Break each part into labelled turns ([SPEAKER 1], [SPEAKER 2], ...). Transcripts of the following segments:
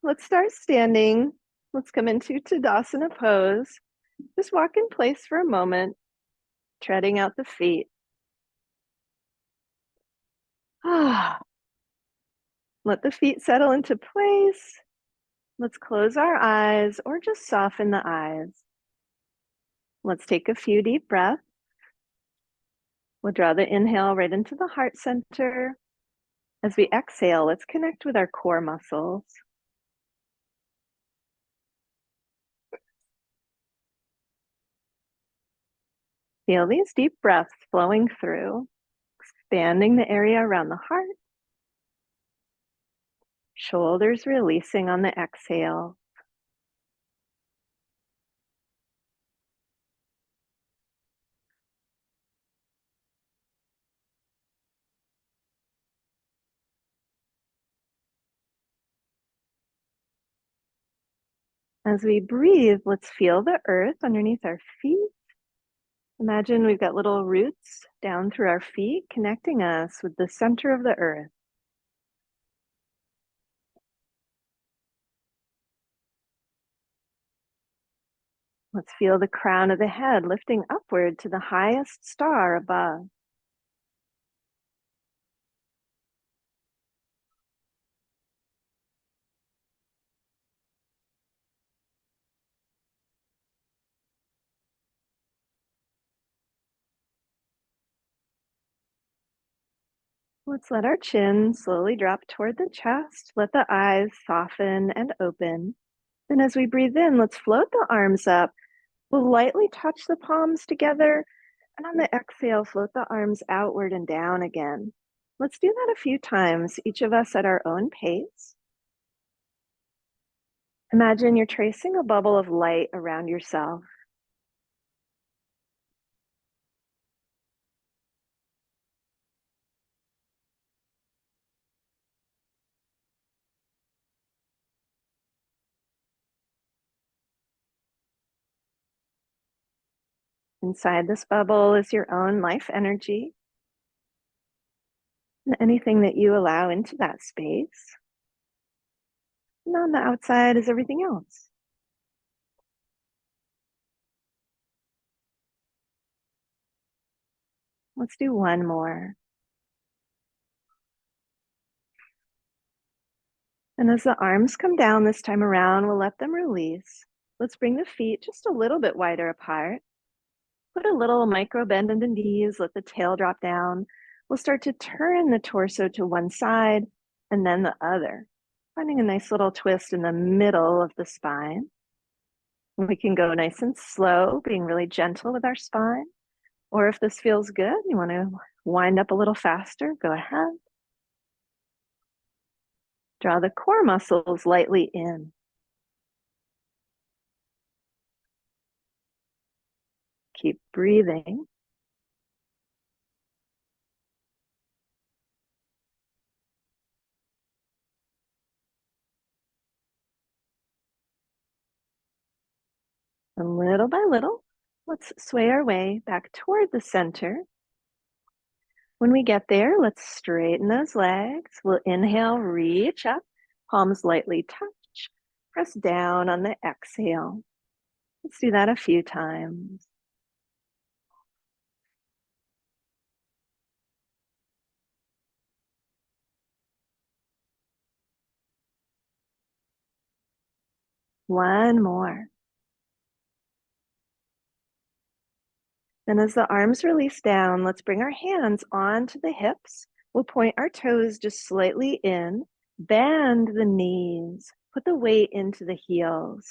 [SPEAKER 1] let's start standing. Let's come into Tadasana pose. Just walk in place for a moment, treading out the feet. Let the feet settle into place. Let's close our eyes or just soften the eyes. Let's take a few deep breaths. We'll draw the inhale right into the heart center. As we exhale, let's connect with our core muscles. Feel these deep breaths flowing through, expanding the area around the heart. Shoulders releasing on the exhale. As we breathe, let's feel the earth underneath our feet. Imagine we've got little roots down through our feet, connecting us with the center of the earth. Let's feel the crown of the head lifting upward to the highest star above. Let's let our chin slowly drop toward the chest. Let the eyes soften and open. Then as we breathe in, let's float the arms up. We'll lightly touch the palms together. And on the exhale, float the arms outward and down again. Let's do that a few times, each of us at our own pace. Imagine you're tracing a bubble of light around yourself. Inside this bubble is your own life energy. And anything that you allow into that space. And on the outside is everything else. Let's do one more. And as the arms come down this time around, we'll let them release. Let's bring the feet just a little bit wider apart. Put a little micro bend in the knees, let the tail drop down. We'll start to turn the torso to one side and then the other, finding a nice little twist in the middle of the spine. We can go nice and slow, being really gentle with our spine. Or if this feels good, you want to wind up a little faster, go ahead. Draw the core muscles lightly in. Keep breathing. And little by little, let's sway our way back toward the center. When we get there, let's straighten those legs. We'll inhale, reach up, palms lightly touch, press down on the exhale. Let's do that a few times. One more. Then as the arms release down, let's bring our hands onto the hips. We'll point our toes just slightly in, bend the knees, put the weight into the heels.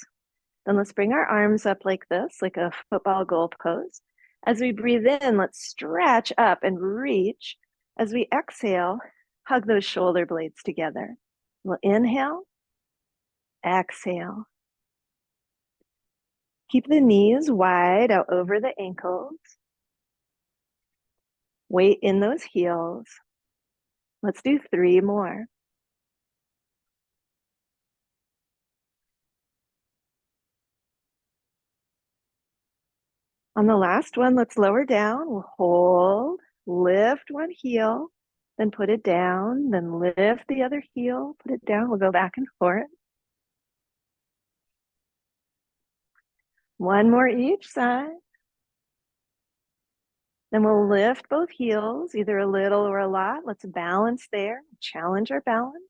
[SPEAKER 1] Then let's bring our arms up like this, like a football goal pose. As we breathe in, let's stretch up and reach. As we exhale, hug those shoulder blades together. We'll inhale, exhale. Keep the knees wide out over the ankles. Weight in those heels. Let's do 3 more. On the last one, let's lower down. We'll hold, lift one heel, then put it down, then lift the other heel, put it down. We'll go back and forth. One more each side. Then we'll lift both heels, either a little or a lot. Let's balance there, challenge our balance.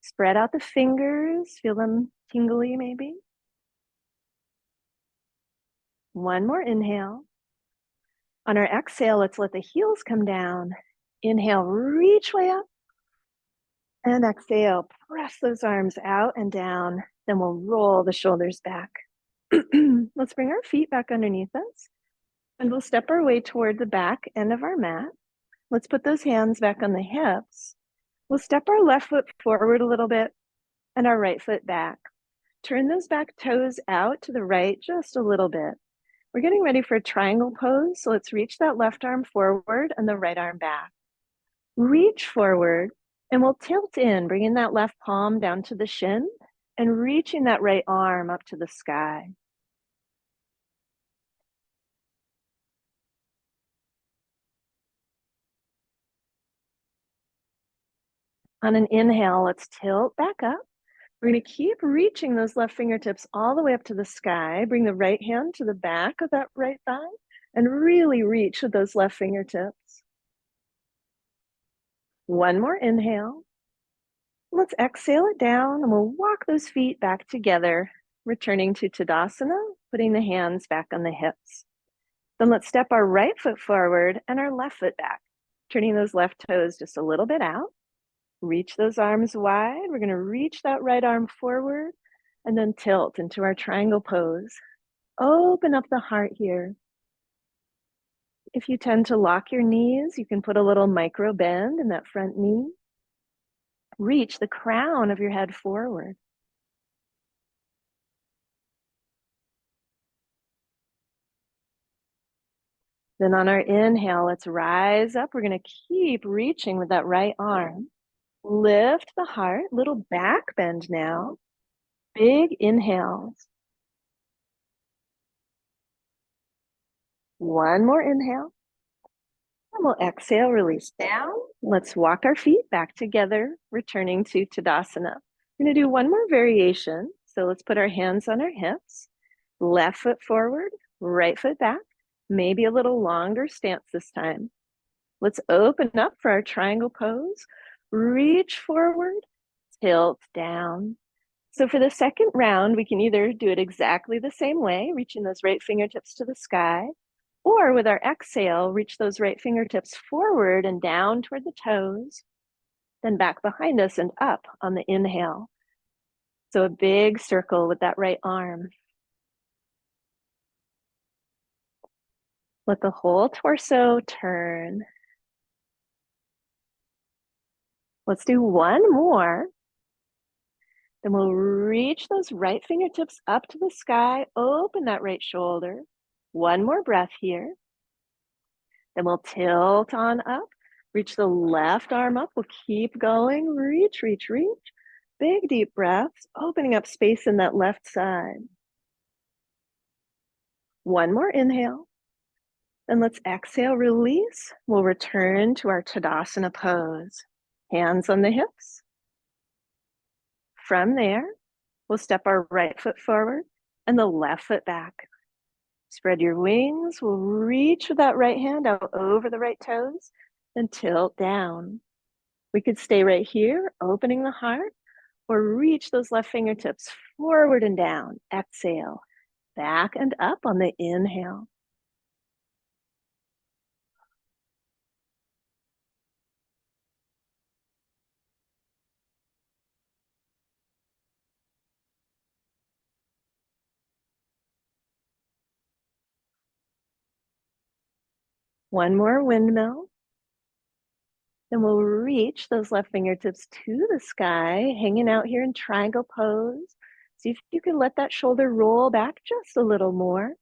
[SPEAKER 1] Spread out the fingers, feel them tingly maybe. One more inhale. On our exhale, let's let the heels come down. Inhale, reach way up. And exhale, press those arms out and down. Then we'll roll the shoulders back. Let's bring our feet back underneath us. And we'll step our way toward the back end of our mat. Let's put those hands back on the hips. We'll step our left foot forward a little bit and our right foot back. Turn those back toes out to the right just a little bit. We're getting ready for a triangle pose, so let's reach that left arm forward and the right arm back. Reach forward and we'll tilt in, bringing that left palm down to the shin and reaching that right arm up to the sky. On an inhale, let's tilt back up. We're going to keep reaching those left fingertips all the way up to the sky. Bring the right hand to the back of that right thigh and really reach with those left fingertips. One more inhale. Let's exhale it down and we'll walk those feet back together, returning to Tadasana, putting the hands back on the hips. Then let's step our right foot forward and our left foot back, turning those left toes just a little bit out. Reach those arms wide. We're going to reach that right arm forward and then tilt into our triangle pose. Open up the heart here. If you tend to lock your knees, you can put a little micro bend in that front knee. Reach the crown of your head forward. Then on our inhale, let's rise up. We're going to keep reaching with that right arm. Lift the heart, little back bend now. Big inhales. One more inhale. And we'll exhale, release down. Let's walk our feet back together, returning to Tadasana. We're going to do one more variation. So let's put our hands on our hips. Left foot forward, right foot back. Maybe a little longer stance this time. Let's open up for our triangle pose. Reach forward, tilt down. So for the second round, we can either do it exactly the same way, reaching those right fingertips to the sky, or with our exhale, reach those right fingertips forward and down toward the toes, then back behind us and up on the inhale. So a big circle with that right arm. Let the whole torso turn. Let's do one more. Then we'll reach those right fingertips up to the sky, open that right shoulder. One more breath here. Then we'll tilt on up, reach the left arm up. We'll keep going, reach, reach, reach. Big deep breaths, opening up space in that left side. One more inhale. Then let's exhale, release. We'll return to our Tadasana pose. Hands on the hips. From there, we'll step our right foot forward and the left foot back. Spread your wings. We'll reach with that right hand out over the right toes and tilt down. We could stay right here, opening the heart, or reach those left fingertips forward and down. Exhale, back and up on the inhale. One more windmill. Then we'll reach those left fingertips to the sky, hanging out here in triangle pose. See if you can let that shoulder roll back just a little more.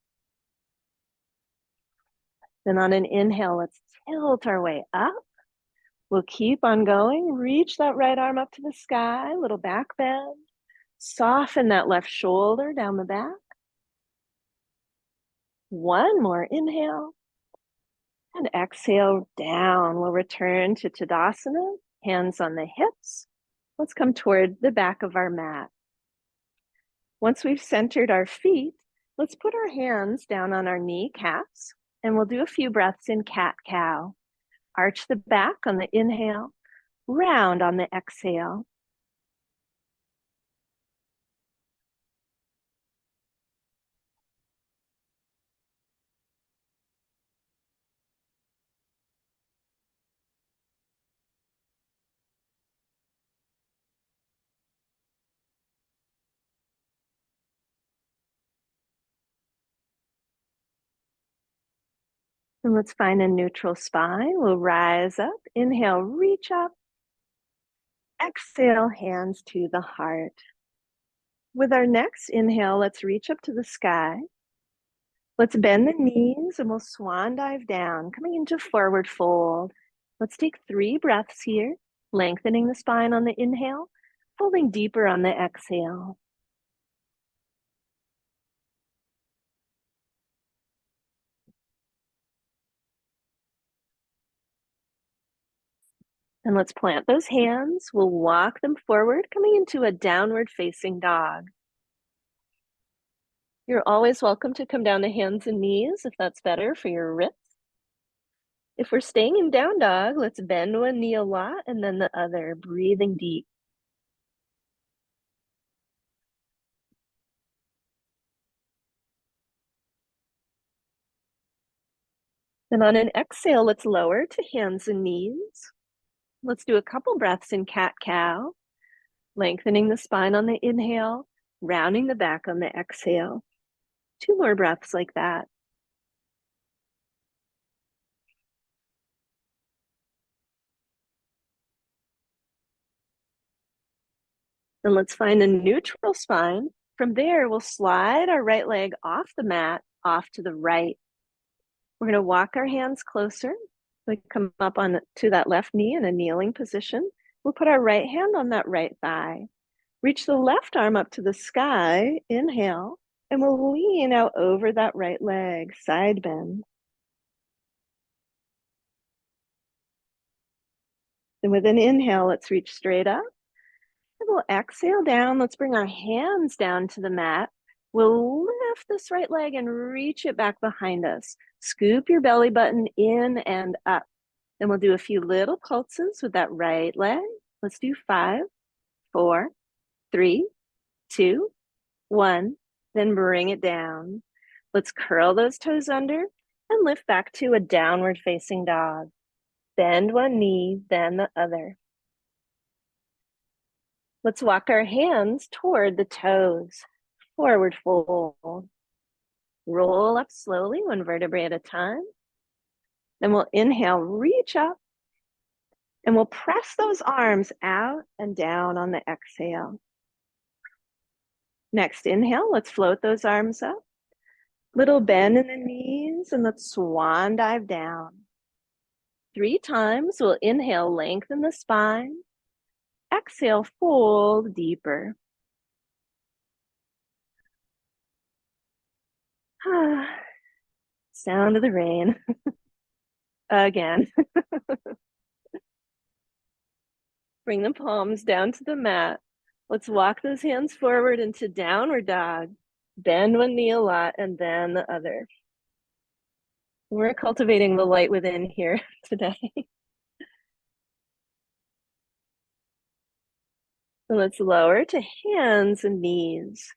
[SPEAKER 1] Then on an inhale, let's tilt our way up. We'll keep on going. Reach that right arm up to the sky, little back bend. Soften that left shoulder down the back. One more inhale. And exhale down. We'll return to Tadasana, hands on the hips. Let's come toward the back of our mat. Once we've centered our feet, Let's put our hands down on our kneecaps and we'll do a few breaths in cat-cow. Arch the back on the inhale, round on the exhale. And let's find a neutral spine. We'll rise up, inhale, reach up. Exhale, hands to the heart. With our next inhale, let's reach up to the sky. Let's bend the knees and we'll swan dive down, coming into forward fold. Let's take 3 breaths here, lengthening the spine on the inhale, folding deeper on the exhale. And let's plant those hands. We'll walk them forward, coming into a downward facing dog. You're always welcome to come down to hands and knees if that's better for your wrists. If we're staying in down dog, let's bend one knee a lot and then the other, breathing deep. Then on an exhale, let's lower to hands and knees. Let's do a couple breaths in cat-cow, lengthening the spine on the inhale, rounding the back on the exhale. 2 more breaths like that. Then let's find a neutral spine. From there, we'll slide our right leg off the mat, off to the right. We're going to walk our hands closer. We come up on to that left knee in a kneeling position. We'll put our right hand on that right thigh. Reach the left arm up to the sky, inhale, and we'll lean out over that right leg, side bend. And with an inhale, let's reach straight up. And we'll exhale down. Let's bring our hands down to the mat. We'll lift this right leg and reach it back behind us. Scoop your belly button in and up. Then we'll do a few little pulses with that right leg. Let's do 5, 4, 3, 2, 1. Then bring it down. Let's curl those toes under and lift back to a downward facing dog. Bend one knee, then the other. Let's walk our hands toward the toes. Forward fold. Roll up slowly, 1 vertebrae at a time. Then we'll inhale, reach up, and we'll press those arms out and down on the exhale. Next inhale, let's float those arms up. Little bend in the knees, and let's swan dive down. 3 times, we'll inhale, lengthen the spine. Exhale, fold deeper. Sound of the rain. Again. Bring the palms down to the mat. Let's walk those hands forward into downward dog. Bend one knee a lot and then the other. We're cultivating the light within here today. So let's lower to hands and knees,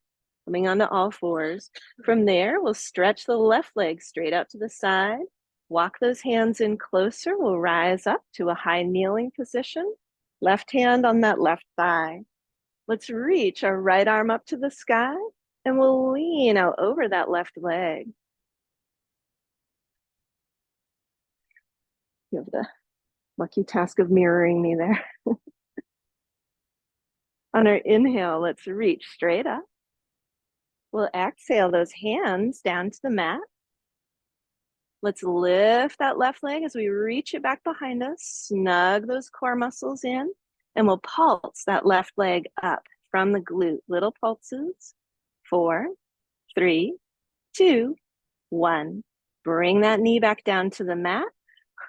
[SPEAKER 1] coming onto all fours. From there, we'll stretch the left leg straight out to the side. Walk those hands in closer. We'll rise up to a high kneeling position. Left hand on that left thigh. Let's reach our right arm up to the sky and we'll lean out over that left leg. You have the lucky task of mirroring me there. On our inhale, let's reach straight up. We'll exhale those hands down to the mat. Let's lift that left leg as we reach it back behind us, snug those core muscles in, and we'll pulse that left leg up from the glute. Little pulses. 4, 3, 2, 1. Bring that knee back down to the mat.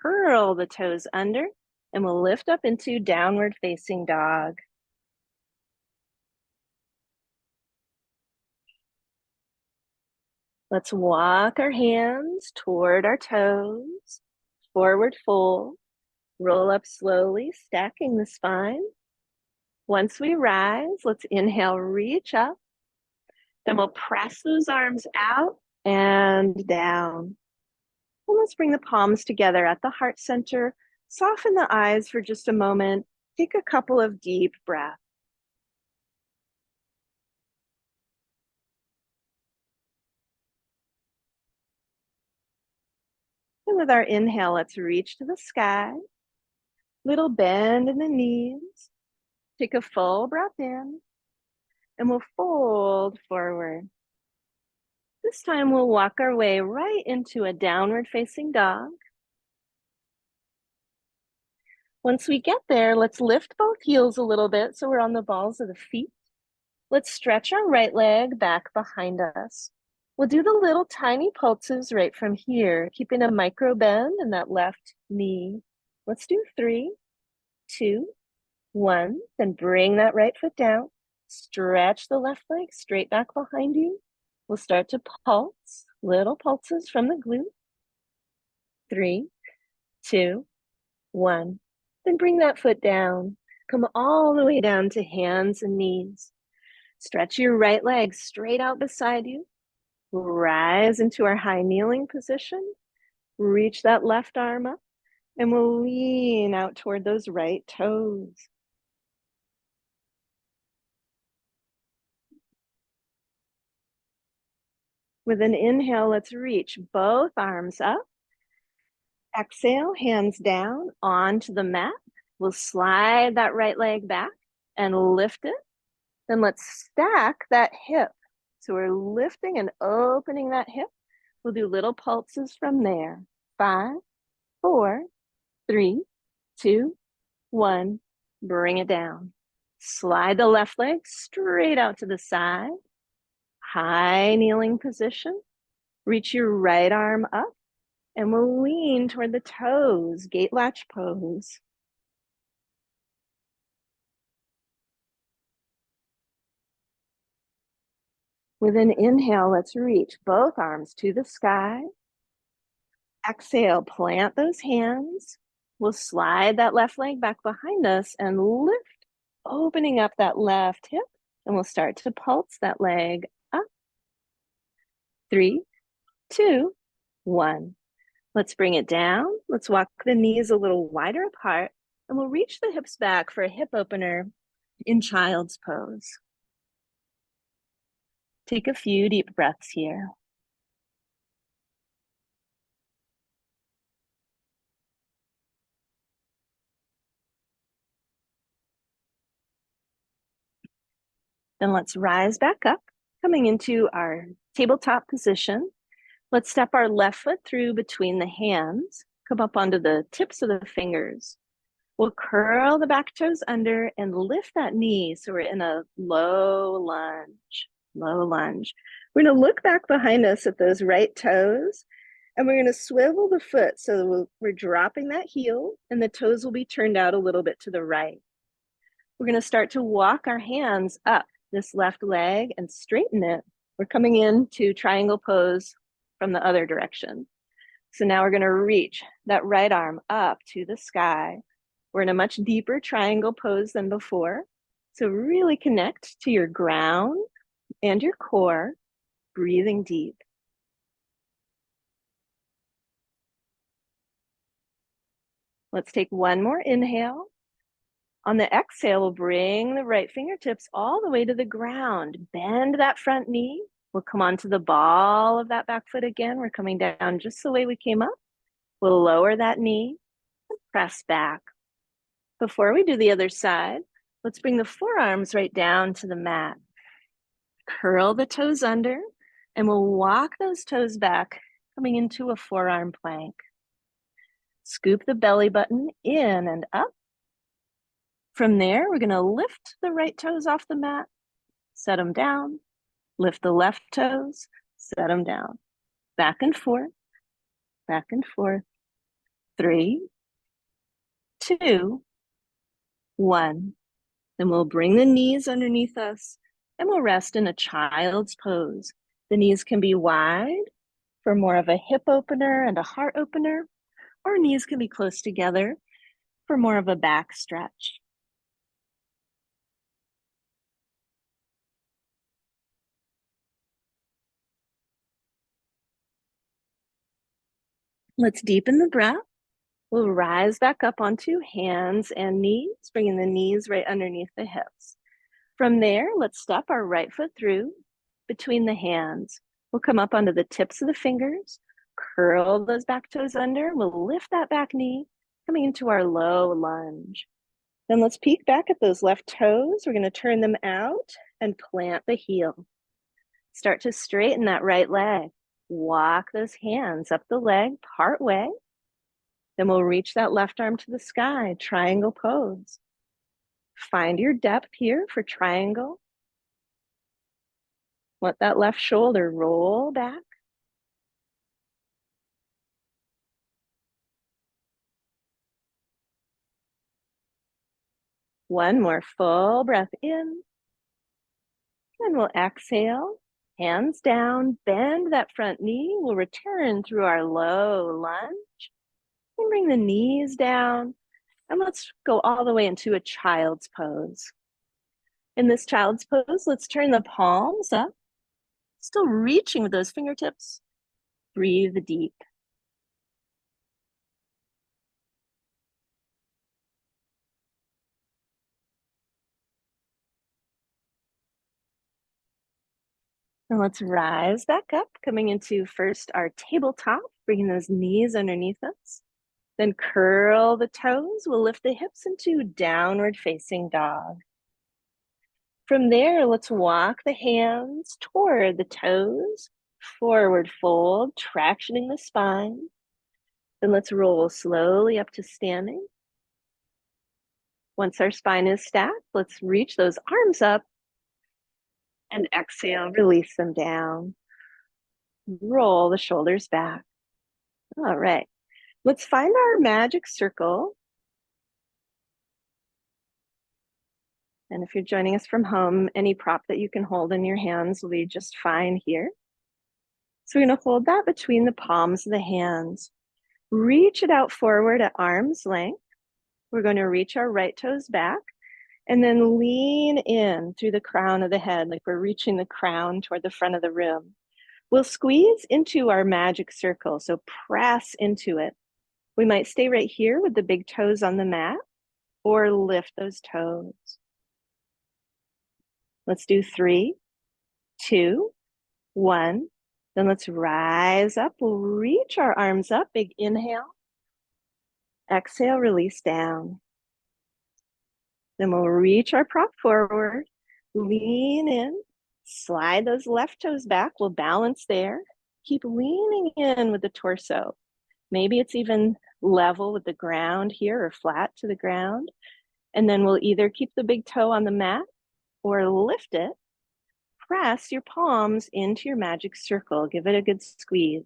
[SPEAKER 1] Curl the toes under, and we'll lift up into downward facing dog. Let's walk our hands toward our toes, forward fold, roll up slowly, stacking the spine. Once we rise, let's inhale, reach up. Then we'll press those arms out and down. And let's bring the palms together at the heart center. Soften the eyes for just a moment. Take a couple of deep breaths. And with our inhale, let's reach to the sky. Little bend in the knees. Take a full breath in. And we'll fold forward. This time we'll walk our way right into a downward facing dog. Once we get there, let's lift both heels a little bit so we're on the balls of the feet. Let's stretch our right leg back behind us. We'll do the little tiny pulses right from here, keeping a micro bend in that left knee. Let's do 3, 2, 1. Then bring that right foot down. Stretch the left leg straight back behind you. We'll start to pulse, little pulses from the glute. 3, 2, 1. Then bring that foot down. Come all the way down to hands and knees. Stretch your right leg straight out beside you. Rise into our high kneeling position. Reach that left arm up, and we'll lean out toward those right toes. With an inhale, let's reach both arms up. Exhale, hands down onto the mat. We'll slide that right leg back and lift it. Then let's stack that hip. So we're lifting and opening that hip. We'll do little pulses from there. 5, 4, 3, 2, 1. Bring it down. Slide the left leg straight out to the side. High kneeling position. Reach your right arm up and we'll lean toward the toes, gate latch pose. With an inhale, let's reach both arms to the sky. Exhale, plant those hands. We'll slide that left leg back behind us and lift, opening up that left hip. And we'll start to pulse that leg up. 3, 2, 1. Let's bring it down. Let's walk the knees a little wider apart. And we'll reach the hips back for a hip opener in child's pose. Take a few deep breaths here. Then let's rise back up, coming into our tabletop position. Let's step our left foot through between the hands, come up onto the tips of the fingers. We'll curl the back toes under and lift that knee so we're in a low lunge, low lunge. We're gonna look back behind us at those right toes and we're gonna swivel the foot so we're dropping that heel and the toes will be turned out a little bit to the right. We're gonna start to walk our hands up this left leg and straighten it. We're coming into triangle pose from the other direction. So now we're gonna reach that right arm up to the sky. We're in a much deeper triangle pose than before. So really connect to your ground and your core, breathing deep. Let's take one more inhale. On the exhale, we'll bring the right fingertips all the way to the ground. Bend that front knee. We'll come onto the ball of that back foot again. We're coming down just the way we came up. We'll lower that knee and press back. Before we do the other side, let's bring the forearms right down to the mat. Curl the toes under, and we'll walk those toes back, coming into a forearm plank. Scoop the belly button in and up. From there, we're gonna lift the right toes off the mat, set them down, lift the left toes, set them down. Back and forth, back and forth. 3, 2, 1. Then we'll bring the knees underneath us and we'll rest in a child's pose. The knees can be wide for more of a hip opener and a heart opener, or knees can be close together for more of a back stretch. Let's deepen the breath. We'll rise back up onto hands and knees, bringing the knees right underneath the hips. From there, let's step our right foot through between the hands. We'll come up onto the tips of the fingers, curl those back toes under. We'll lift that back knee, coming into our low lunge. Then let's peek back at those left toes. We're going to turn them out and plant the heel. Start to straighten that right leg. Walk those hands up the leg part way. Then we'll reach that left arm to the sky, triangle pose. Find your depth here for triangle. Let that left shoulder roll back. One more full breath in. And we'll exhale, hands down, bend that front knee. We'll return through our low lunge and bring the knees down. And let's go all the way into a child's pose. In this child's pose, let's turn the palms up, still reaching with those fingertips. Breathe deep. And let's rise back up, coming into first our tabletop, bringing those knees underneath us. Then curl the toes. We'll lift the hips into downward facing dog. From there, let's walk the hands toward the toes, forward fold, tractioning the spine. Then let's roll slowly up to standing. Once our spine is stacked, let's reach those arms up and exhale, release them down. Roll the shoulders back. All right, let's find our magic circle. And if you're joining us from home, any prop that you can hold in your hands will be just fine here. So we're going to hold that between the palms of the hands. Reach it out forward at arm's length. We're going to reach our right toes back and then lean in through the crown of the head, like we're reaching the crown toward the front of the room. We'll squeeze into our magic circle, so press into it. We might stay right here with the big toes on the mat or lift those toes. Let's do 3, 2, 1. Then let's rise up. We'll reach our arms up. Big inhale. Exhale, release down. Then we'll reach our prop forward. Lean in. Slide those left toes back. We'll balance there. Keep leaning in with the torso. Maybe it's even level with the ground here or flat to the ground. And then we'll either keep the big toe on the mat or lift it. Press your palms into your magic circle. Give it a good squeeze.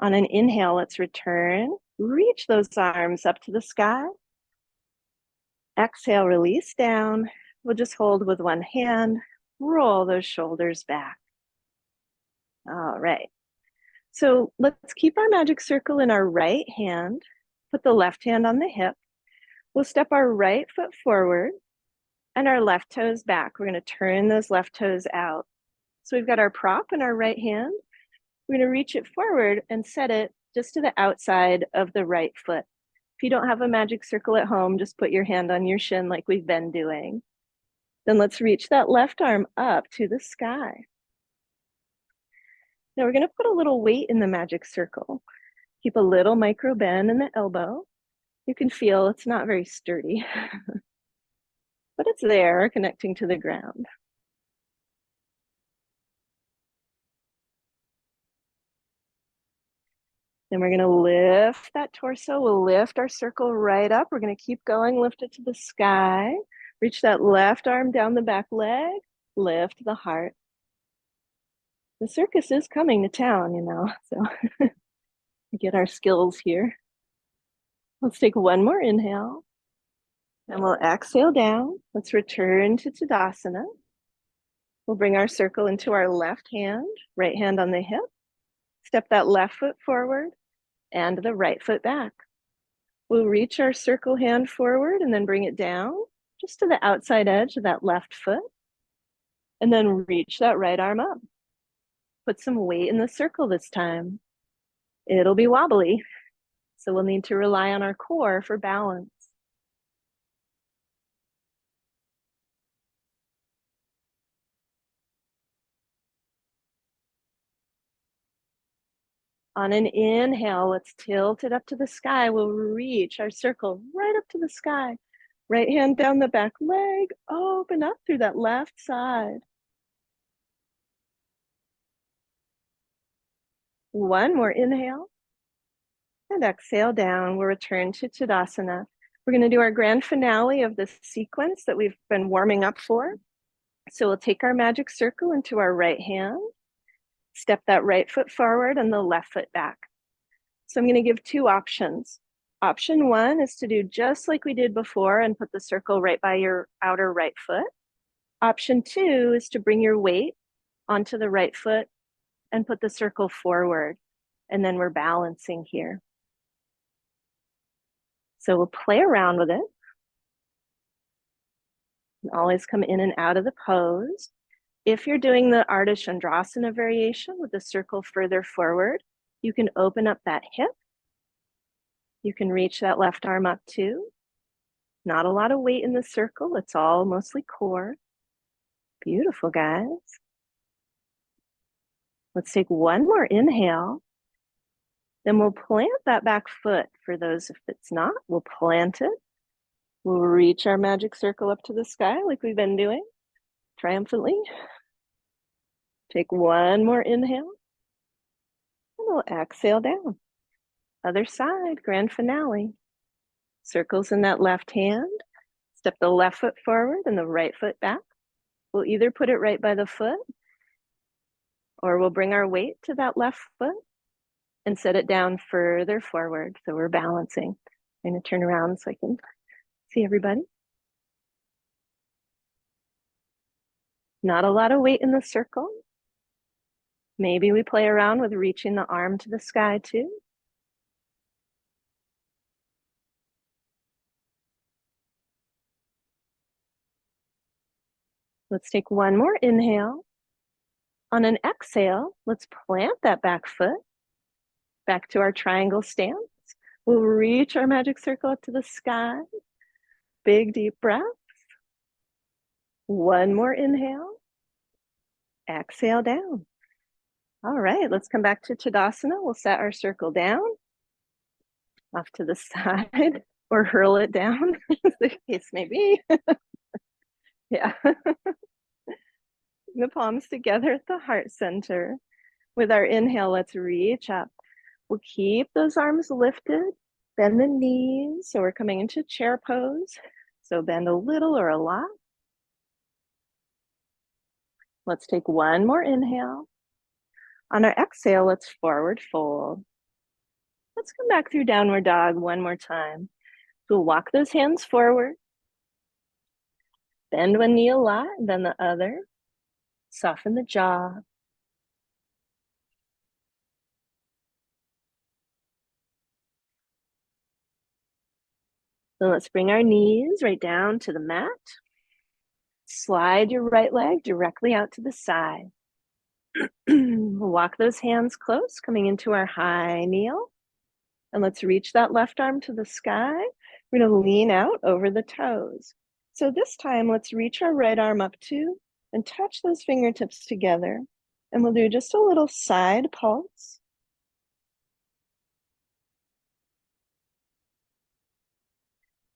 [SPEAKER 1] On an inhale, let's return. Reach those arms up to the sky. Exhale, release down. We'll just hold with one hand. Roll those shoulders back. All right. So let's keep our magic circle in our right hand. Put the left hand on the hip. We'll step our right foot forward and our left toes back. We're going to turn those left toes out. So we've got our prop in our right hand. We're going to reach it forward and set it just to the outside of the right foot. If you don't have a magic circle at home, just put your hand on your shin like we've been doing. Then let's reach that left arm up to the sky. Now we're going to put a little weight in the magic circle. Keep a little micro bend in the elbow. You can feel it's not very sturdy, but it's there connecting to the ground. Then we're going to lift that torso. We'll lift our circle right up. We're going to keep going, lift it to the sky. Reach that left arm down the back leg. Lift the heart. The circus is coming to town, you know, so we get our skills here. Let's take one more inhale. And we'll exhale down. Let's return to Tadasana. We'll bring our circle into our left hand, right hand on the hip. Step that left foot forward and the right foot back. We'll reach our circle hand forward and then bring it down just to the outside edge of that left foot. And then reach that right arm up. Put some weight in the circle this time. It'll be wobbly, so we'll need to rely on our core for balance. On an inhale, let's tilt it up to the sky. We'll reach our circle right up to the sky. Right hand down the back leg, open up through that left side. One more inhale. And exhale down. We'll return to Tadasana. We're going to do our grand finale of this sequence that we've been warming up for. So we'll take our magic circle into our right hand, step that right foot forward and the left foot back. So I'm going to give two options. Option one is to do just like we did before and put the circle right by your outer right foot. Option two is to bring your weight onto the right foot and put the circle forward. And then we're balancing here. So we'll play around with it. And always come in and out of the pose. If you're doing the Ardha Chandrasana variation with the circle further forward, you can open up that hip. You can reach that left arm up too. Not a lot of weight in the circle. It's all mostly core. Beautiful, guys. Let's take one more inhale. Then we'll plant that back foot. For those, if it's not, we'll plant it. We'll reach our magic circle up to the sky like we've been doing, triumphantly. Take one more inhale. And we'll exhale down. Other side, grand finale. Circles in that left hand. Step the left foot forward and the right foot back. We'll either put it right by the foot or we'll bring our weight to that left foot and set it down further forward. So we're balancing. I'm going to turn around so I can see everybody. Not a lot of weight in the circle. Maybe we play around with reaching the arm to the sky too. Let's take one more inhale. On an exhale, let's plant that back foot back to our triangle stance. We'll reach our magic circle up to the sky. Big deep breath. One more inhale. Exhale down. All right, let's come back to Tadasana. We'll set our circle down off to the side or hurl it down, as the case may be. Yeah. The palms together at the heart center. With our inhale, let's reach up. We'll keep those arms lifted, bend the knees. So we're coming into chair pose. So bend a little or a lot. Let's take one more inhale. On our exhale, let's forward fold. Let's come back through downward dog one more time. We'll walk those hands forward. Bend one knee a lot, then the other. Soften the jaw. Then let's bring our knees right down to the mat. Slide your right leg directly out to the side. We'll walk those hands close, coming into our high kneel. And let's reach that left arm to the sky. We're going to lean out over the toes. So this time, let's reach our right arm up too and touch those fingertips together. And we'll do just a little side pulse.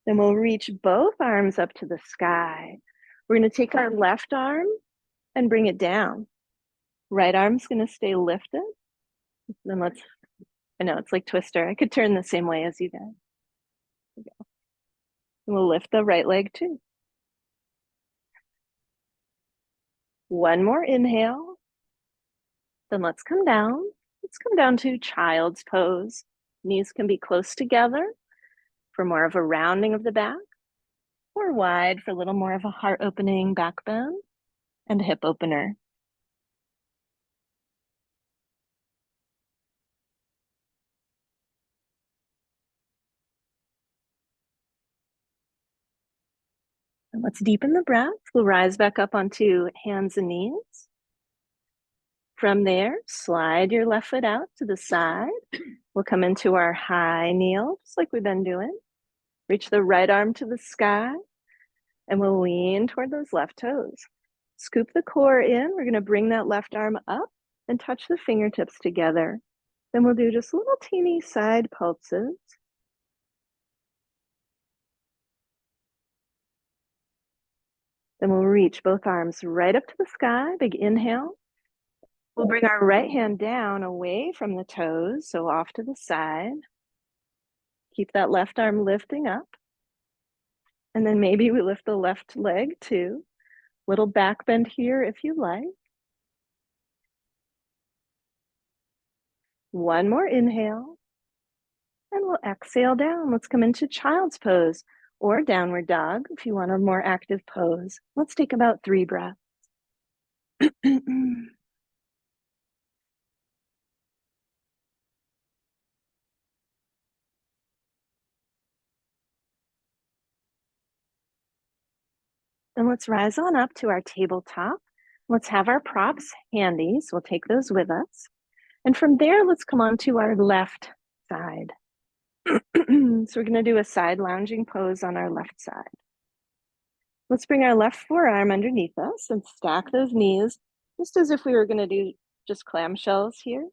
[SPEAKER 1] Then we'll reach both arms up to the sky. We're going to take our left arm and bring it down. Right arm's going to stay lifted. Then let's, I know it's like Twister. I could turn the same way as you guys. There we go. And we'll lift the right leg too. One more inhale. Then let's come down. Let's come down to child's pose. Knees can be close together for more of a rounding of the back. or wide for a little more of a heart opening back bend and hip opener. And let's deepen the breath. We'll rise back up onto hands and knees. From there, slide your left foot out to the side. We'll come into our high kneel, just like we've been doing. Reach the right arm to the sky, and we'll lean toward those left toes. Scoop the core in. We're going to bring that left arm up and touch the fingertips together. Then we'll do just little teeny side pulses. Then we'll reach both arms right up to the sky. Big inhale. We'll bring our right hand down away from the toes, so off to the side. Keep that left arm lifting up. And then maybe we lift the left leg too. Little back bend here if you like. One more inhale. And we'll exhale down. Let's come into child's pose or downward dog if you want a more active pose. Let's take about 3 breaths. Then let's rise on up to our tabletop. Let's have our props handy, so we'll take those with us. And from there, let's come on to our left side. So we're going to do a side lounging pose on our left side. Let's bring our left forearm underneath us and stack those knees, just as if we were going to do just clamshells here.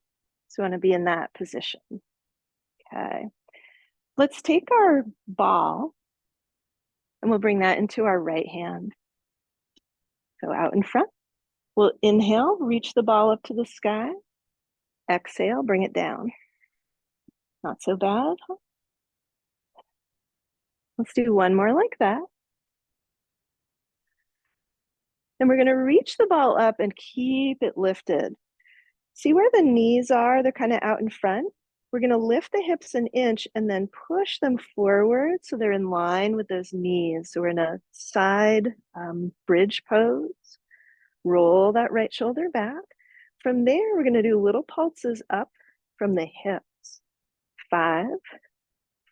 [SPEAKER 1] So we want to be in that position. Okay. Let's take our ball and we'll bring that into our right hand. So out in front. We'll inhale, reach the ball up to the sky. Exhale, bring it down. Not so bad. Huh? Let's do one more like that. And we're going to reach the ball up and keep it lifted. See where the knees are? They're kind of out in front. We're going to lift the hips an inch and then push them forward so they're in line with those knees. So we're in a side bridge pose. Roll that right shoulder back. From there, we're going to do little pulses up from the hips. 5,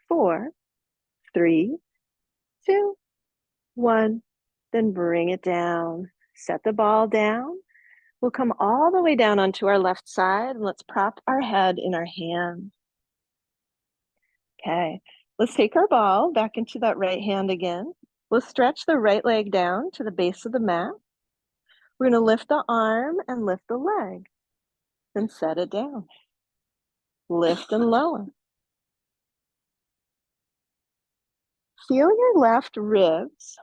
[SPEAKER 1] 4, 3, 2, 1. Then bring it down. Set the ball down. We'll come all the way down onto our left side and let's prop our head in our hand. Okay, let's take our ball back into that right hand again. We'll stretch the right leg down to the base of the mat. We're going to lift the arm and lift the leg and set it down. Lift and lower. Feel your left ribs.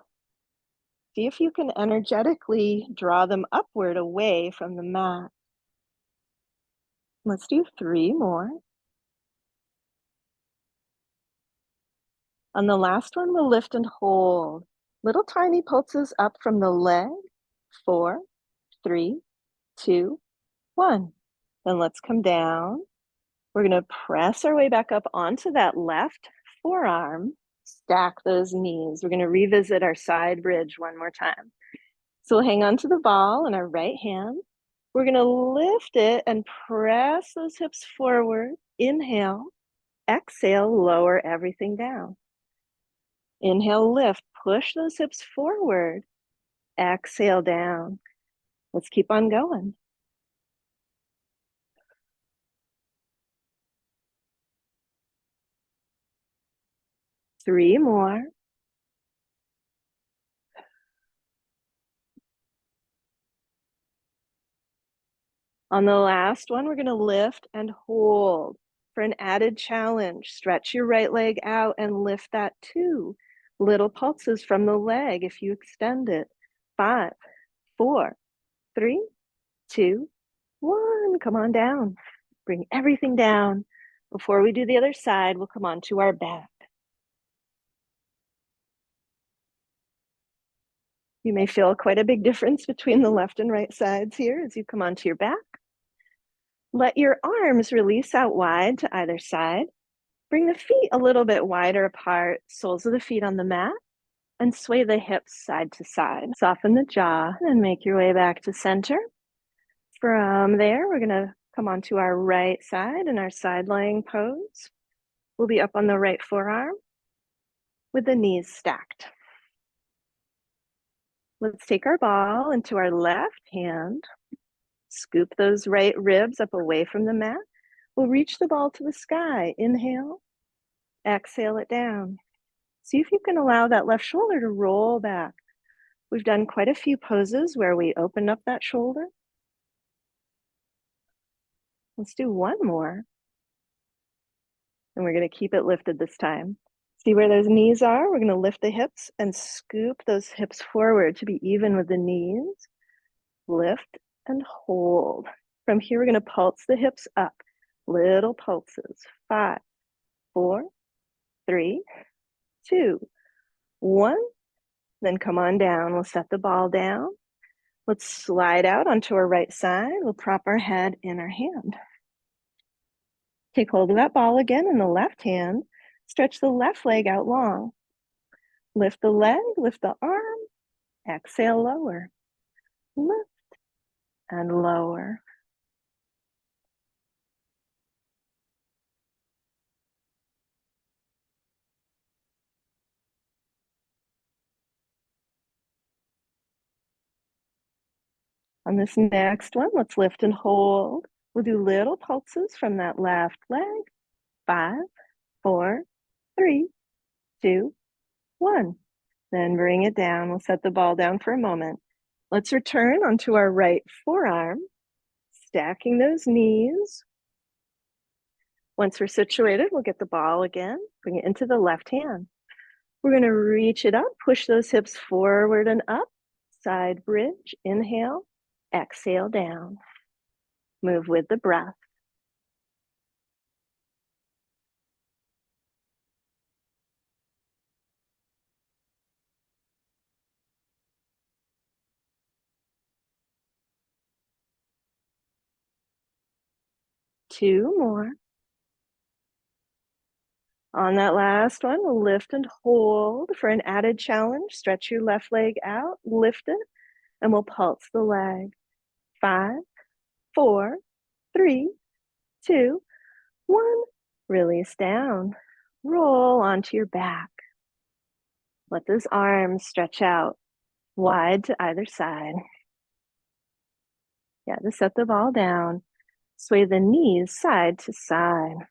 [SPEAKER 1] See if you can energetically draw them upward away from the mat. Let's do 3 more. On the last one, we'll lift and hold. Little tiny pulses up from the leg. 4, 3, 2, 1. Then let's come down. We're going to press our way back up onto that left forearm. Stack those knees. We're going to revisit our side bridge one more time. So we'll hang on to the ball in our right hand. We're going to lift it and press those hips forward. Inhale. Exhale, lower everything down. Inhale, lift. Push those hips forward. Exhale down. Let's keep on going. 3 more. On the last one, we're going to lift and hold. For an added challenge, stretch your right leg out and lift that 2. Little pulses from the leg if you extend it. 5, 4, 3, 2, 1. Come on down. Bring everything down. Before we do the other side, we'll come on to our back. You may feel quite a big difference between the left and right sides here as you come onto your back. Let your arms release out wide to either side. Bring the feet a little bit wider apart, soles of the feet on the mat. And sway the hips side to side. Soften the jaw and make your way back to center. From there, we're gonna come onto our right side in our side lying pose. We'll be up on the right forearm with the knees stacked. Let's take our ball into our left hand. Scoop those right ribs up away from the mat. We'll reach the ball to the sky. Inhale, exhale it down. See if you can allow that left shoulder to roll back. We've done quite a few poses where we open up that shoulder. Let's do one more. And we're gonna keep it lifted this time. See where those knees are? We're gonna lift the hips and scoop those hips forward to be even with the knees. Lift and hold. From here, we're gonna pulse the hips up. Little pulses. 5, 4, 3, 2, 1. Then come on down. We'll set the ball down. Let's slide out onto our right side. We'll prop our head in our hand. Take hold of that ball again in the left hand. Stretch the left leg out long. Lift the leg, lift the arm. Exhale, lower. Lift and lower. On this next one, let's lift and hold. We'll do little pulses from that left leg. 5, 4, 3, 2, 1. Then bring it down. We'll set the ball down for a moment. Let's return onto our right forearm, stacking those knees. Once we're situated, we'll get the ball again, bring it into the left hand. We're gonna reach it up, push those hips forward and up, side bridge, inhale, exhale down. Move with the breath. Two more. On that last one, we'll lift and hold for an added challenge. Stretch your left leg out, lift it, and we'll pulse the leg. 5, 4, 3, 2, 1. Release down. Roll onto your back. Let those arms stretch out wide to either side. Yeah, to set the ball down. Sway the knees side to side.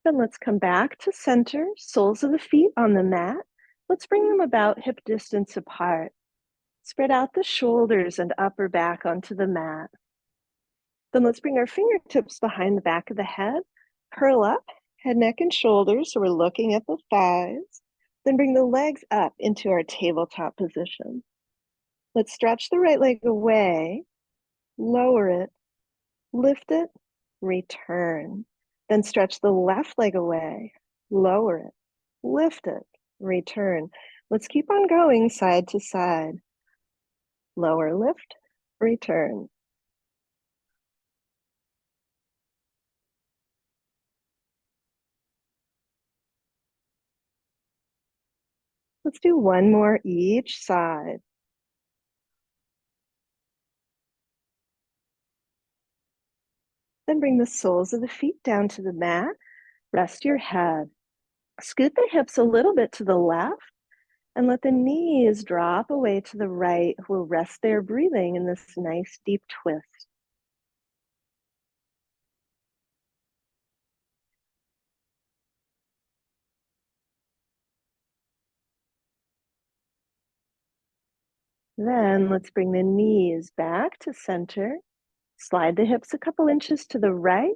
[SPEAKER 1] Then let's come back to center, soles of the feet on the mat. Let's bring them about hip distance apart. Spread out the shoulders and upper back onto the mat. Then let's bring our fingertips behind the back of the head, curl up, head, neck, and shoulders, so we're looking at the thighs. Then bring the legs up into our tabletop position. Let's stretch the right leg away, lower it, lift it, return. Then stretch the left leg away, lower it, lift it, return. Let's keep on going side to side. Lower, lift, return. Let's do one more each side. Then bring the soles of the feet down to the mat. Rest your head. Scoot the hips a little bit to the left and let the knees drop away to the right. We'll rest there breathing in this nice deep twist. Then let's bring the knees back to center. Slide the hips a couple inches to the right.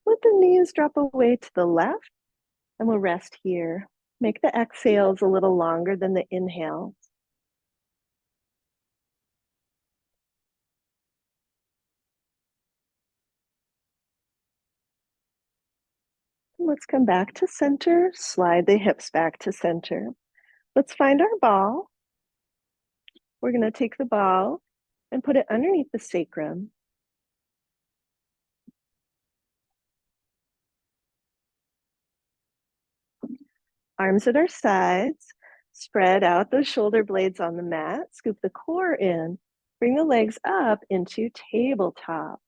[SPEAKER 1] Let the knees drop away to the left. And we'll rest here. Make the exhales a little longer than the inhales. Let's come back to center, slide the hips back to center. Let's find our ball. We're going to take the ball and put it underneath the sacrum. Arms at our sides, spread out those shoulder blades on the mat, scoop the core in, bring the legs up into tabletop.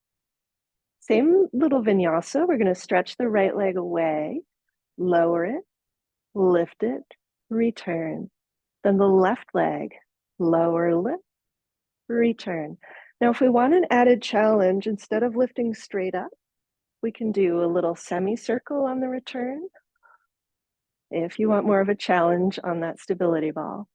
[SPEAKER 1] Same little vinyasa, we're going to stretch the right leg away, lower it, lift it, return. Then the left leg, lower, lift, return. Now, if we want an added challenge, instead of lifting straight up, we can do a little semicircle on the return. If you want more of a challenge on that stability ball.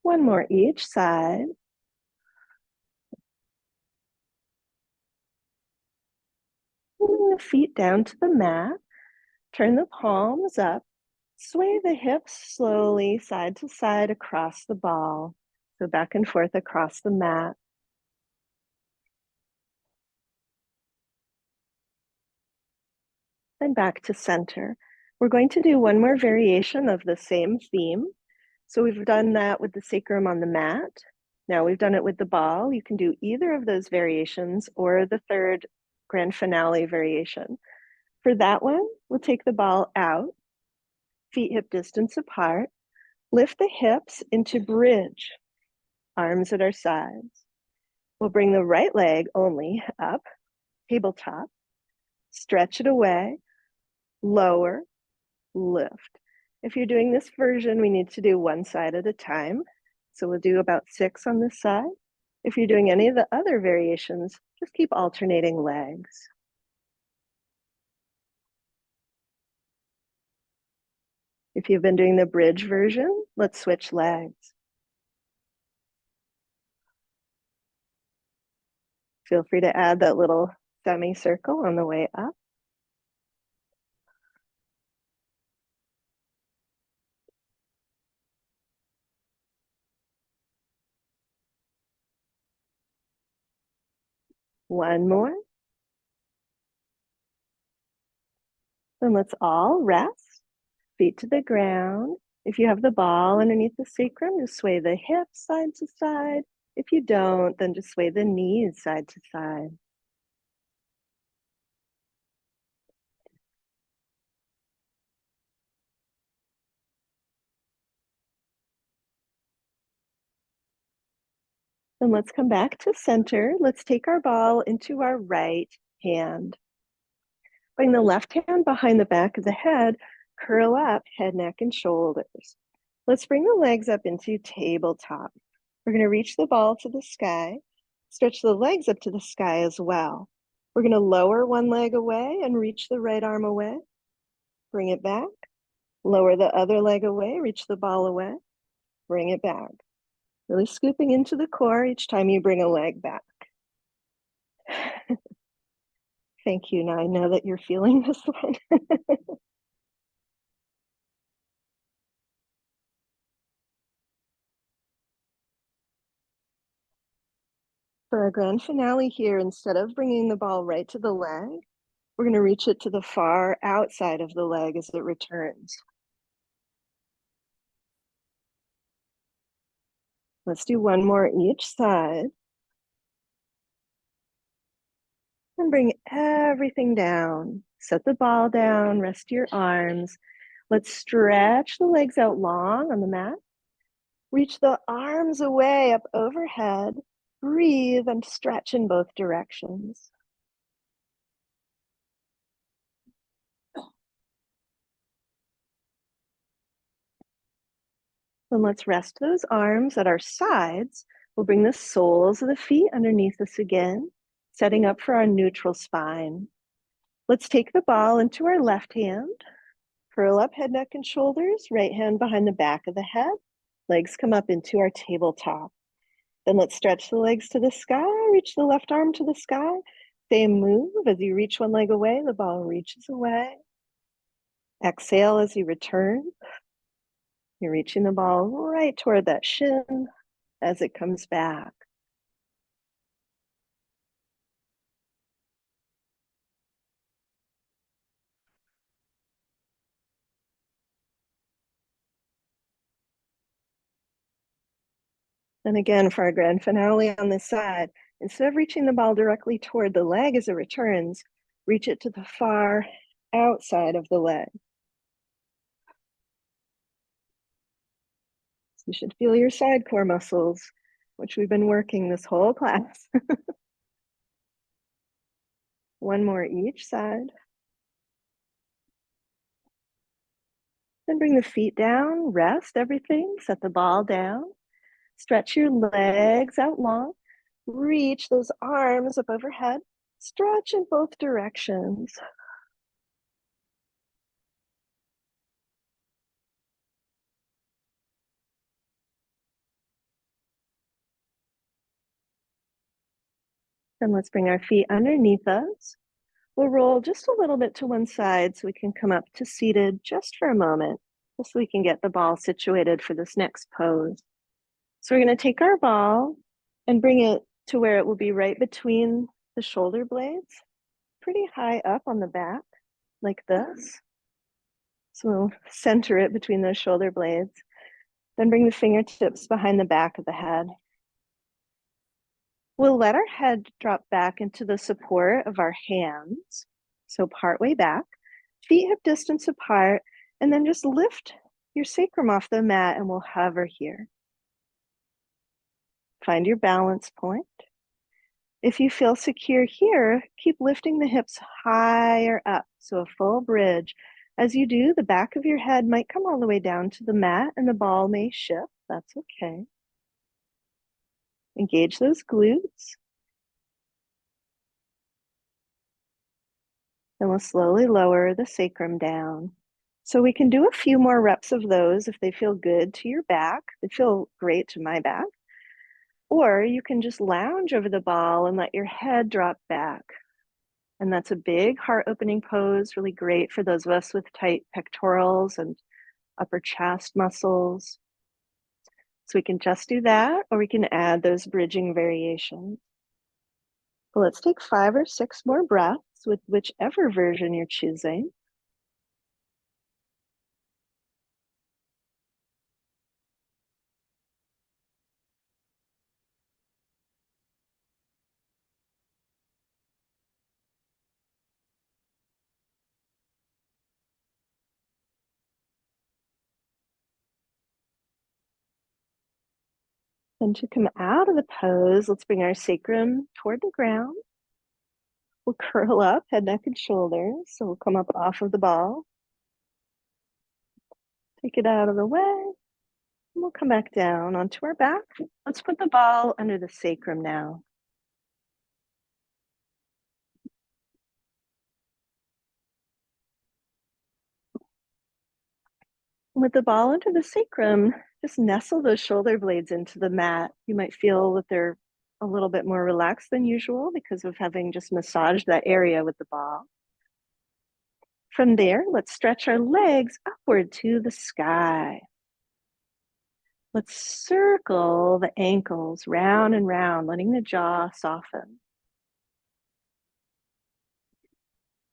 [SPEAKER 1] One more each side. Bring the feet down to the mat. Turn the palms up. Sway the hips slowly side to side across the ball. So back and forth across the mat. Then back to center. We're going to do one more variation of the same theme. So we've done that with the sacrum on the mat. Now we've done it with the ball. You can do either of those variations or the third grand finale variation. For that one, we'll take the ball out, feet hip distance apart, lift the hips into bridge, arms at our sides. We'll bring the right leg only up, tabletop, stretch it away, lower, lift. If you're doing this version, we need to do one side at a time. So we'll do about 6 on this side. If you're doing any of the other variations, just keep alternating legs. If you've been doing the bridge version, let's switch legs. Feel free to add that little semicircle on the way up. One more. Then let's all rest, feet to the ground. If you have the ball underneath the sacrum, just sway the hips side to side. If you don't, then just sway the knees side to side. Then let's come back to center. Let's take our ball into our right hand. Bring the left hand behind the back of the head, curl up, head, neck, and shoulders. Let's bring the legs up into tabletop. We're going to reach the ball to the sky, stretch the legs up to the sky as well. We're going to lower one leg away and reach the right arm away. Bring it back, lower the other leg away, reach the ball away, bring it back. Really scooping into the core each time you bring a leg back. Thank you. Now I know that you're feeling this one. For our grand finale here, instead of bringing the ball right to the leg, we're going to reach it to the far outside of the leg as it returns. Let's do one more each side. And bring everything down. Set the ball down, rest your arms. Let's stretch the legs out long on the mat. Reach the arms away up overhead. Breathe and stretch in both directions. Then let's rest those arms at our sides. We'll bring the soles of the feet underneath us again, setting up for our neutral spine. Let's take the ball into our left hand. Curl up head, neck, and shoulders. Right hand behind the back of the head. Legs come up into our tabletop. Then let's stretch the legs to the sky. Reach the left arm to the sky. Same move. As you reach one leg away, the ball reaches away. Exhale as you return. You're reaching the ball right toward that shin as it comes back. And again, for our grand finale on this side, instead of reaching the ball directly toward the leg as it returns, reach it to the far outside of the leg. So you should feel your side core muscles, which we've been working this whole class. One more each side. Then bring the feet down, rest everything, set the ball down. Stretch your legs out long. Reach those arms up overhead. Stretch in both directions. Then let's bring our feet underneath us. We'll roll just a little bit to one side so we can come up to seated just for a moment, just so we can get the ball situated for this next pose. So we're going to take our ball and bring it to where it will be right between the shoulder blades, pretty high up on the back, like this. So we'll center it between those shoulder blades. Then bring the fingertips behind the back of the head. We'll let our head drop back into the support of our hands. So partway back, feet hip distance apart, and then just lift your sacrum off the mat and we'll hover here. Find your balance point. If you feel secure here, keep lifting the hips higher up, so a full bridge. As you do, the back of your head might come all the way down to the mat and the ball may shift. That's okay. Engage those glutes. And we'll slowly lower the sacrum down. So we can do a few more reps of those if they feel good to your back. They feel great to my back. Or you can just lounge over the ball and let your head drop back. And that's a big heart opening pose, really great for those of us with tight pectorals and upper chest muscles. So we can just do that, or we can add those bridging variations. Well, let's take 5 or 6 more breaths with whichever version you're choosing. Then to come out of the pose, let's bring our sacrum toward the ground. We'll curl up, head, neck, and shoulders. So we'll come up off of the ball. Take it out of the way. And we'll come back down onto our back. Let's put the ball under the sacrum now. With the ball under the sacrum, just nestle those shoulder blades into the mat. You might feel that they're a little bit more relaxed than usual because of having just massaged that area with the ball. From there, let's stretch our legs upward to the sky. Let's circle the ankles round and round, letting the jaw soften.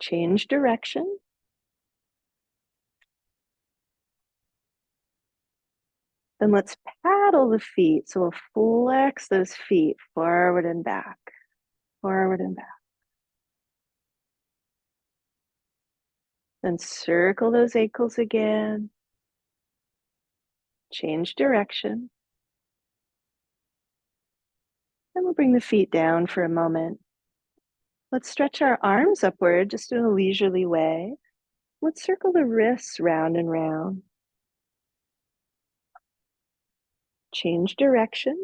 [SPEAKER 1] Change direction. Then let's paddle the feet. So we'll flex those feet forward and back, forward and back. Then circle those ankles again. Change direction. And we'll bring the feet down for a moment. Let's stretch our arms upward just in a leisurely way. Let's circle the wrists round and round. Change direction.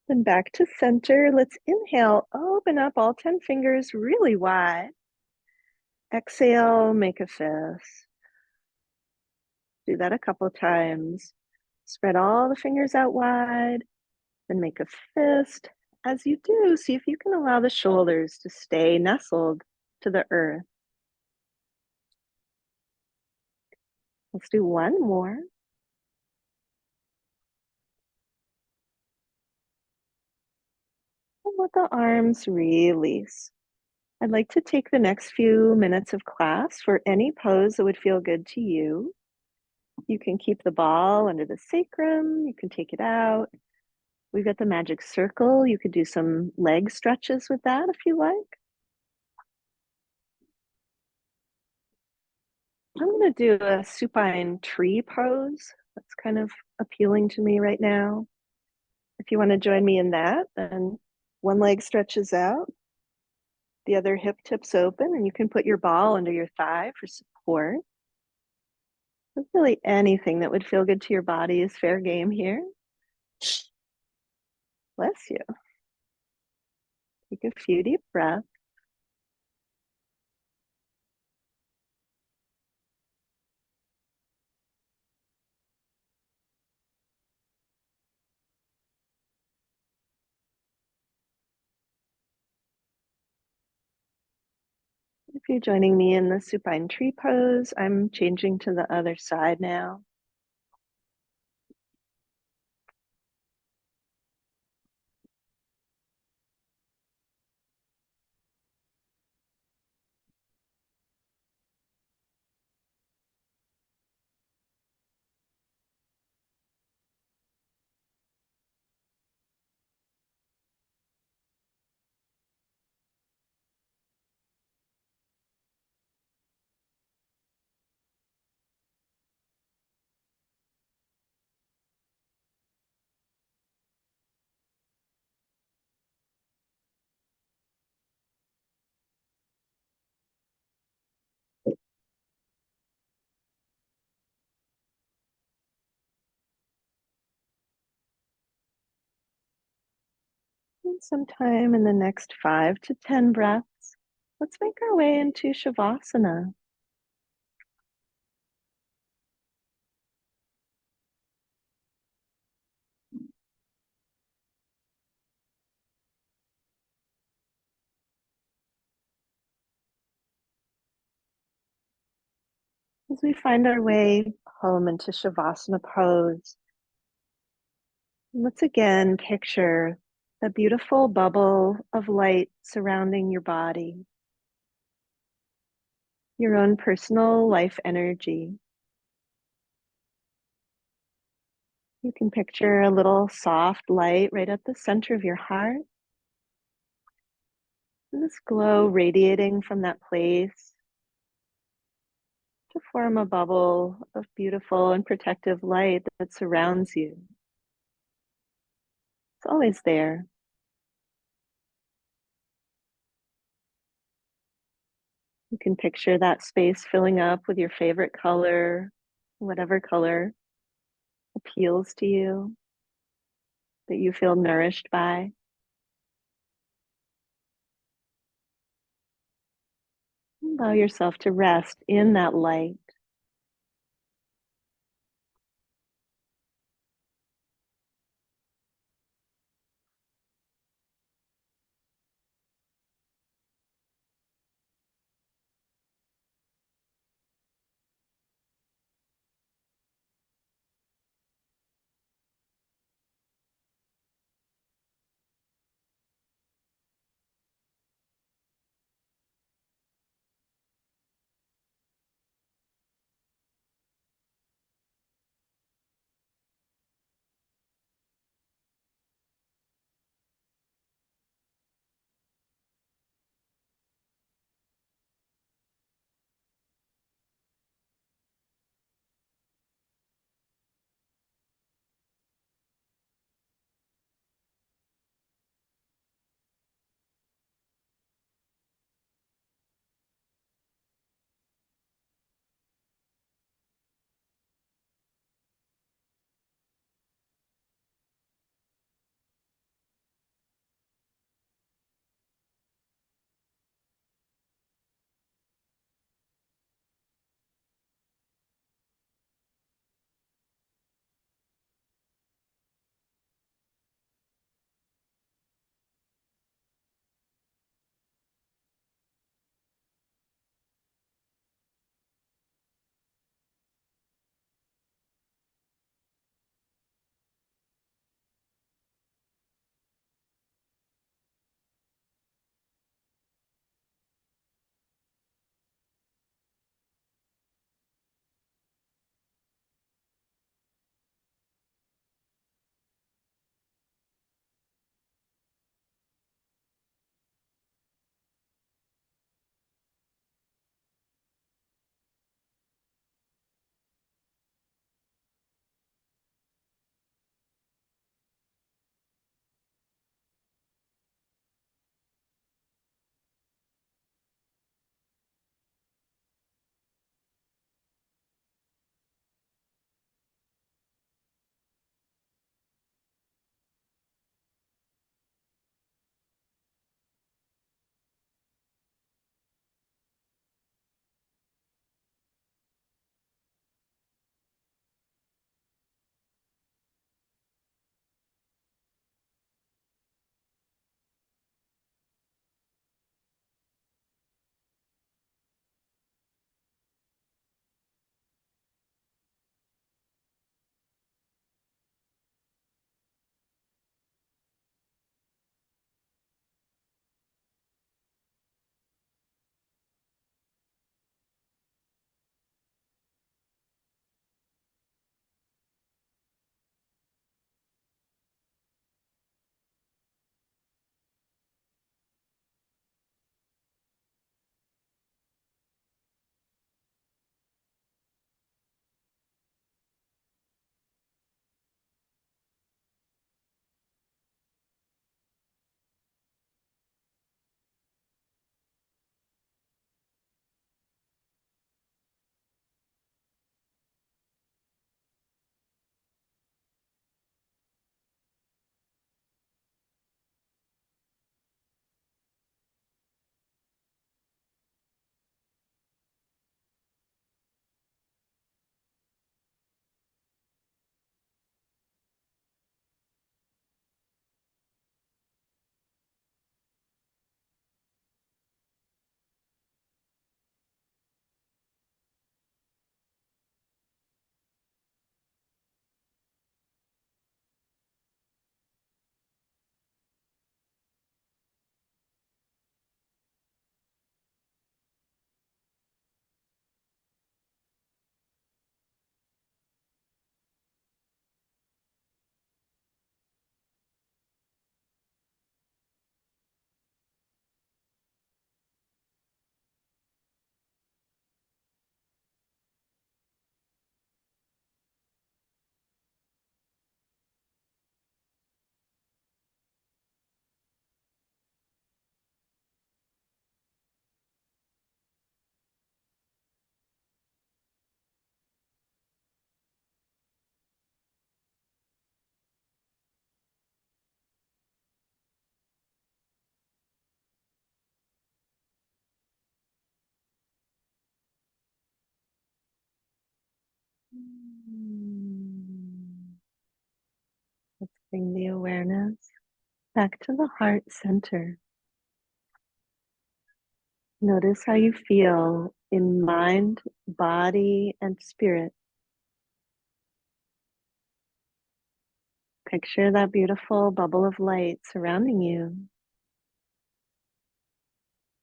[SPEAKER 1] Then back to center. Let's inhale, open up all 10 fingers really wide. Exhale, make a fist. Do that a couple times. Spread all the fingers out wide, then make a fist. As you do, see if you can allow the shoulders to stay nestled to the earth. Let's do one more. And let the arms release. I'd like to take the next few minutes of class for any pose that would feel good to you. You can keep the ball under the sacrum. You can take it out. We've got the magic circle. You could do some leg stretches with that if you like. I'm going to do a supine tree pose. That's kind of appealing to me right now. If you want to join me in that, then one leg stretches out, the other hip tips open, and you can put your ball under your thigh for support. But really anything that would feel good to your body is fair game here. Bless you. Take a few deep breaths. If you're joining me in the supine tree pose, I'm changing to the other side now. And sometime in the next 5 to 10 breaths, let's make our way into Shavasana. As we find our way home into Shavasana pose, let's again picture the beautiful bubble of light surrounding your body, your own personal life energy. You can picture a little soft light right at the center of your heart, and this glow radiating from that place to form a bubble of beautiful and protective light that surrounds you. It's always there. You can picture that space filling up with your favorite color, whatever color appeals to you, that you feel nourished by. Allow yourself to rest in that light. Let's bring the awareness back to the heart center. Notice how you feel in mind, body, and spirit. Picture that beautiful bubble of light surrounding you.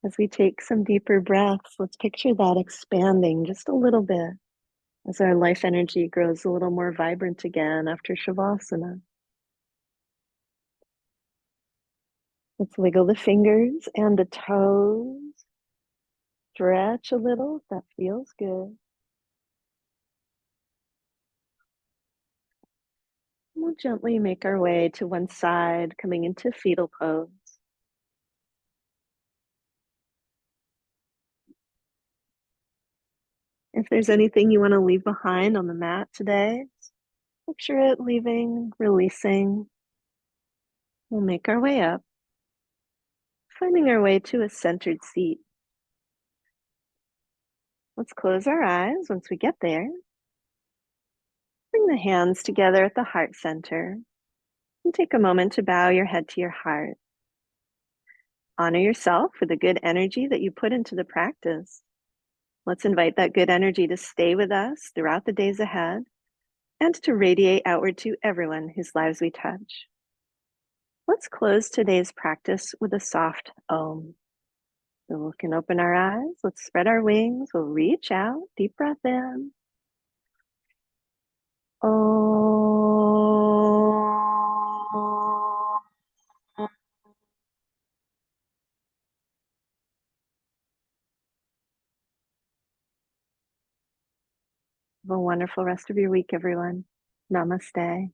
[SPEAKER 1] As we take some deeper breaths, let's picture that expanding just a little bit as our life energy grows a little more vibrant again after Shavasana. Let's wiggle the fingers and the toes. Stretch a little if that feels good. We'll gently make our way to one side, coming into fetal pose. If there's anything you want to leave behind on the mat today, picture it leaving, releasing. We'll make our way up, finding our way to a centered seat. Let's close our eyes once we get there. Bring the hands together at the heart center and take a moment to bow your head to your heart. Honor yourself for the good energy that you put into the practice. Let's invite that good energy to stay with us throughout the days ahead and to radiate outward to everyone whose lives we touch. Let's close today's practice with a soft Om. So we can open our eyes. Let's spread our wings. We'll reach out. Deep breath in. Om. Have a wonderful rest of your week, everyone. Namaste.